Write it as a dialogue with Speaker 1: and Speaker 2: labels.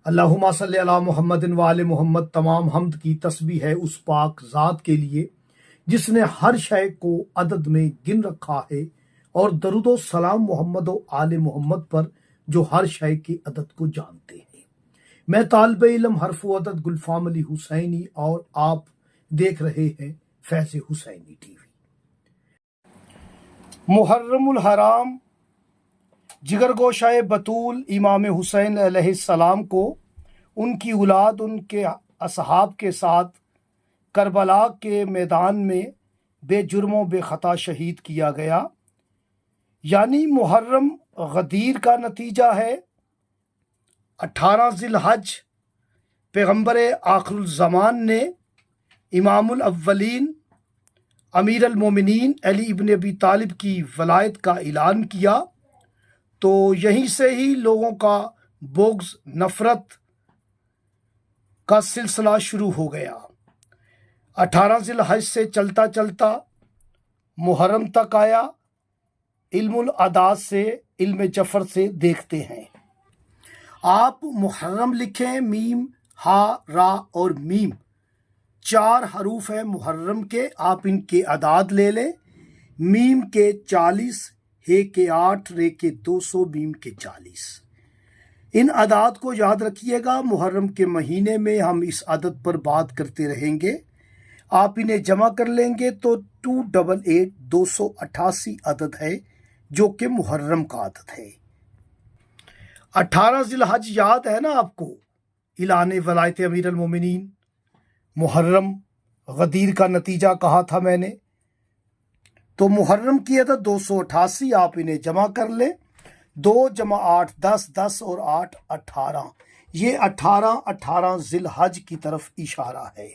Speaker 1: اللہم صلی علی محمد و آل محمد۔ تمام حمد کی تسبیح ہے اس پاک ذات کے لیے جس نے ہر شے کو عدد میں گن رکھا ہے، اور درود و سلام محمد و آل محمد پر جو ہر شے کی عدد کو جانتے ہیں۔ میں طالب علم حرف و عدد گلفام علی حسینی، اور آپ دیکھ رہے ہیں فیض حسینی ٹی وی۔ محرم الحرام جگر گوشہ بطول امام حسین علیہ السلام کو ان کی اولاد ان کے اصحاب کے ساتھ کربلا کے میدان میں بے جرم و بے خطا شہید کیا گیا، یعنی محرم غدیر کا نتیجہ ہے۔ 18 ذی الحج پیغمبر آخر الزمان نے امام الاولین امیر المومنین علی ابن ابی طالب کی ولایت کا اعلان کیا، تو یہیں سے ہی لوگوں کا بغض نفرت کا سلسلہ شروع ہو گیا۔ 18 ذی الحج سے چلتا چلتا محرم تک آیا۔ علم الاعداد سے، علم جفر سے دیکھتے ہیں۔ آپ محرم لکھیں، میم، ہا، را اور میم 4 حروف ہیں محرم کے، آپ ان کے اعداد لے لیں۔ میم کے 40، ہے کے 8، رے کے 200، میم کے 40۔ ان اعداد کو یاد رکھیے گا۔ محرم کے مہینے میں ہم اس عدد پر بات کرتے رہیں گے۔ آپ انہیں جمع کر لیں گے تو 288 288 عدد ہے، جو کہ محرم کا عدد ہے۔ 18 ذی الحج یاد ہے نا آپ کو؟ اعلان ولایت امیر المومنین، محرم غدیر کا نتیجہ کہا تھا میں نے، تو محرم کی عدد 288، آپ انہیں جمع کر لیں۔ 2 + 8 10، 10 اور 8 18، یہ 18 ذی الحج کی طرف اشارہ ہے۔